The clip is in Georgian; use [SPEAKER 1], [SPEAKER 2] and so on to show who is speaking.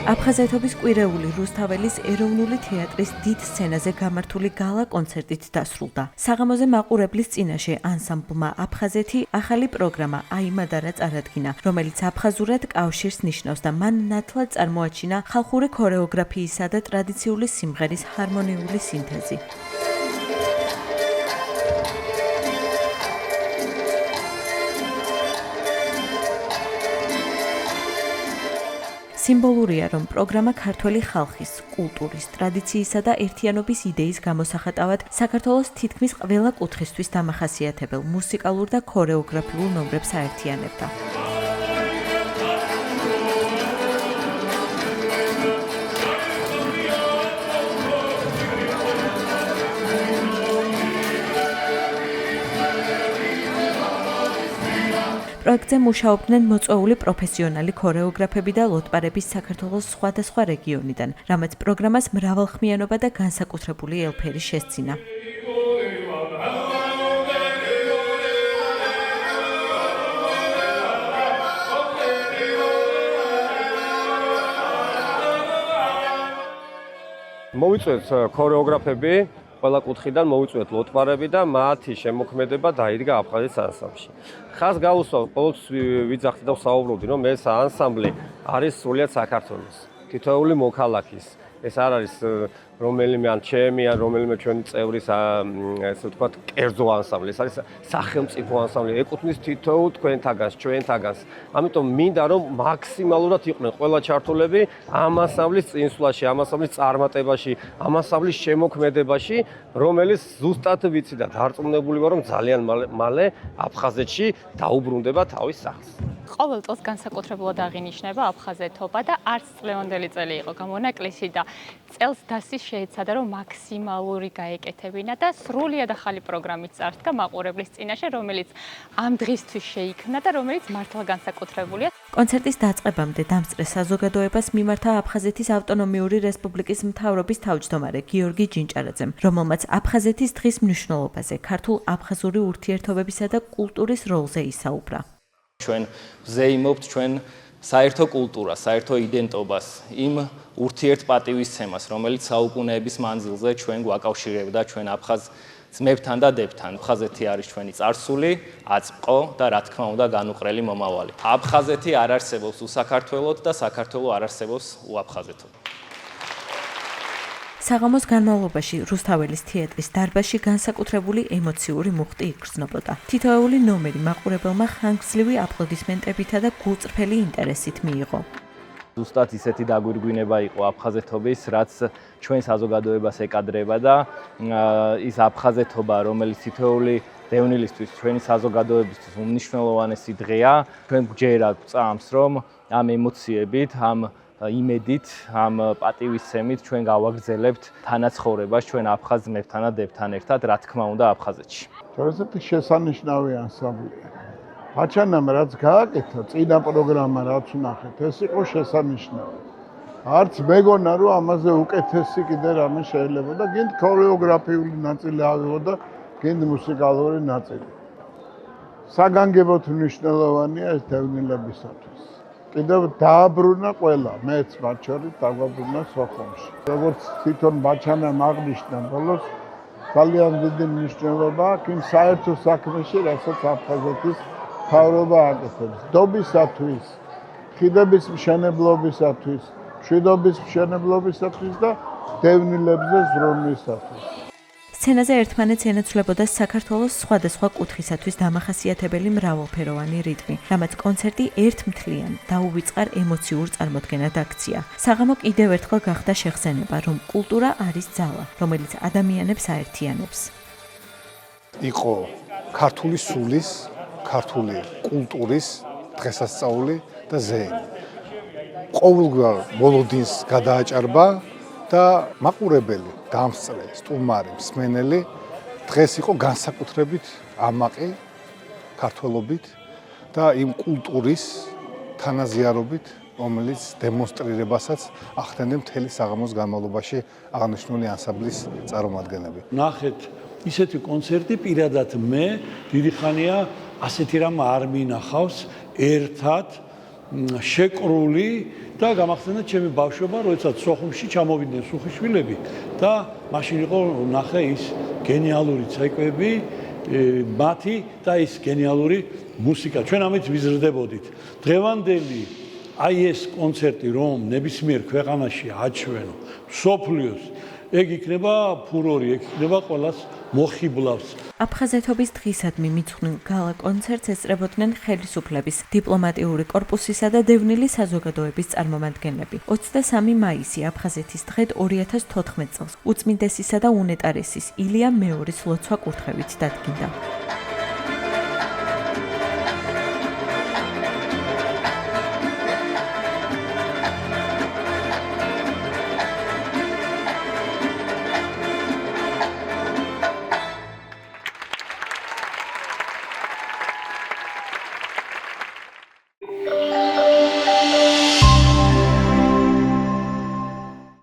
[SPEAKER 1] აფხაზეთობის კვირეული რუსთაველის ეროვნული თეატრის დიდ სცენაზე გამართული გალა კონცერტით დასრულდა. საღამოზე მაყურებლის წინაშე ანსამბლმა აფხაზეთი ახალი პროგრამა აიმადარა წარადგინა, რომელიც აფხაზურად კავშირს ნიშნავს და მან ნათლად წარმოაჩინა ხალხური ქორეოგრაფიისა და ტრადიციული სიმღერის ჰარმონიული სინთეზი. სიმბოლურია, რომ პროგრამა ქართველი ხალხის, კულტურის, ტრადიციისა და ერთიანობის იდეის გამოსახატავად საქართველოს თითქმის ყველა კუთხისთვის დამახასიათებელ მუსიკალურ და ქორეოგრაფიულ ნომრებს აერთიანებდა. პროექტზე მუშაობდნენ მოწვეული პროფესიონალი ქორეოგრაფები და ლოტპარების საქართველოს სხვადასხვა რეგიონიდან, რამაც პროგრამას მრავალხმიანობა და განსაკუთრებული ელფერი შესძინა.
[SPEAKER 2] მოვიწვევთ ქორეოგრაფები, ყველა კუთხიდან მოვიწვევთ ლოტპარები და მათი შემოქმედება დაიდგა აფხაზეთის ანსამბლში. ხაზს გავუსვა, ყოველთვის ვიძახდი და ვსაუბრობდი, რომ ეს ანსამბლი არის სრულიად საქართველოს, თითოეული მოქალაქის. ეს არ არის რომელიმე ან ჩემი ან რომელიმე ჩვენი წევრის ესე ვთქვათ კერძო ანსამბლი, ეს არის სახელმწიფო ანსამბლი, ეკუთვნის თითოეულ თქვენთაგანს, ჩვენთაგანს. ამიტომ მინდა რომ მაქსიმალურად იყვნენ ყველა ჩართულები ამ ანსამბლის წინსვლაში, ამ ანსამბლის წარმატებაში, ამ ანსამბლის შემოქმედებაში, რომელიც ზუსტად ვიცი და დარწმუნებული ვარ, რომ ძალიან მალე აფხაზეთში დაუბრუნდება თავის სახლს.
[SPEAKER 3] ყოველ წელს განსაკუთრებულად აღინიშნება აფხაზეთობა და არც წლევანდელი წელი იყო გამონაკლისი და წელს დასის შეეცადა, რომ მაქსიმალური გაეკეთებინა და სრულიად ახალი პროგრამით წარსდგა მაყურებლის წინაშე, რომელიც ამ დღისთვის შეიქმნა და რომელიც მართლა განსაკუთრებულია.
[SPEAKER 1] კონცერტის დაწყებამდე დამსწრე საზოგადოებას მიმართა აფხაზეთის ავტონომიური რესპუბლიკის მთავრობის თავმჯდომარე გიორგი ჯინჭარაძემ, რომელმაც აფხაზეთის დღის მნიშვნელობაზე, ქართულ-აფხაზური ურთიერთობებისა და კულტურის როლზე ისაუბრა.
[SPEAKER 4] ჩვენ ვზეიმობთ ჩვენ საერთო კულტურას, საერთო იდენტობას, იმ ურთიერთპატივისცემას, რომელიც საუკუნეების მანძილზე ჩვენ გვაკავშირებდა ჩვენ აფხაზ ძმებთან და დებთან. აფხაზეთი არის ჩვენი წარსული, აწმყო და რა თქმა უნდა განუყრელი მომავალი. აფხაზეთი არ არსებობს უსაქართველოდ და საქართველო არ არსებობს უაფხაზეთოდ.
[SPEAKER 1] საღამოს განმავლობაში რუსთაველის თეატრის დარბაზში განსაკუთრებული ემოციური მუხტი იგრძნობოდა. თითოეული ნომერი მაყურებელმა ხანგრძლივი აპლოდისმენტებითა და გულწრფელი ინტერესით მიიღო.
[SPEAKER 4] ზუსტად ისეთი დაგვირგვინება იყო აფხაზეთობის, რაც ჩვენ საზოგადოებას ეკადრება და ის აფხაზეთობა, რომელიც თითოეული დევნილისთვის, ჩვენი საზოგადოებისთვის უმნიშვნელოვანესი დღეა, ჩვენ გვჯერა გვწამს, რომ ამ ემოციებით, ამ იმედით, ამ პატივისცემით ჩვენ გავაგრძელებთ თანაცხოვრებას ჩვენ აფხაზ ძმებთან და დებთან ერთად, რა თქმა უნდა, აფხაზეთში.
[SPEAKER 5] ესეთი შესანიშნავი ანსამბლია. ბაჩანამ რაც გააკეთა, წინა პროგრამა რაც ვნახეთ, ეს იყო შესანიშნავი. არც მეგონა რომ ამაზე უკეთესი კიდე რამე შეიძლება და გინდ ქორეოგრაფიული ნაწილი ავიღო და გინდ მუსიკალური ნაწილი. საგანგებოდ მნიშვნელოვანია ეს დევნილებისათვის. კიდევ დააბრუნა ყველა, მეც მათ შორის დაგვაბრუნა სოხუმში. როგორც თვითონ ბაჩანამ აღნიშნა ბოლოს, ძალიან დიდი მნიშვნელობა აქვს იმ საერთო საქმეში, რასაც აფხაზეთის მთავრობა აკეთებს. დობისათვის, ხიდების მშენებლობისათვის, მშვიდობის მშენებლობისათვის და დევნილებზე ზრუნვისათვის.
[SPEAKER 1] სცენაზე ერთმანეთს ენაცვლებოდა საქართველოს სხვადასხვა კუთხისათვის დამახასიათებელი მრავალფეროვანი რიტმი, რამაც კონცერტი ერთმთლიან, დაუვიწყარ ემოციურ წარმოდგენად აქცია. საღამო კიდევ ერთხელ გახდა შეხსენება, რომ კულტურა არის ძალა, რომელიც ადამიანებს აერთიანებს.
[SPEAKER 6] იყო ქართული სულის, ქართული კულტურის დღესასწაული და ზეიმი. ყოველგვარ მოლოდინს გადააჭარბა და მაყურებელი, დამსწრე, სტუმარი, მსმენელი დღეს იყო განსაკუთრებით ამაყი ქართველობით და იმ კულტურის თანაზიარობით, რომელიც დემონსტრირებასაც ახდენენ მთელი საღამოს განმავლობაში აღნიშნული ანსამბლის წარმომადგენლები.
[SPEAKER 7] ნახეთ ისეთი კონცერტი პირადად მე დიდი ხანია ასეთი რამ არ მინახავს ერთად შეკრული და გამახსენდა ჩემი ბავშვობა, როდესაც სოხუმში ჩამოვიდნენ სუხიშვილები და მაშინ იყო ნახე ის გენიალური ცეკვები, მათი და ის გენიალური მუსიკა. ჩვენ ამით ვიზრდებოდით. დღევანდელი აი ეს კონცერტი რომ ნებისმიერ ქვეყანაში აჩვენო, მსოფლიოს, ეგ იქნება ფურორი, ეგ იქნება ყველას მოხიბლავს.
[SPEAKER 1] აფხაზეთობის დღისადმი მიძღვნილ გალა კონცერტს ესწრებოდნენ ხელისუფლების, დიპლომატიური კორპუსისა და დევნილი საზოგადოების წარმომადგენლები. 23 მაისი აფხაზეთის დღედ 2014 წელს უწმინდესისა და უნეტარესის ილია მეორის ლოცვა კურთხევით დადგინდა.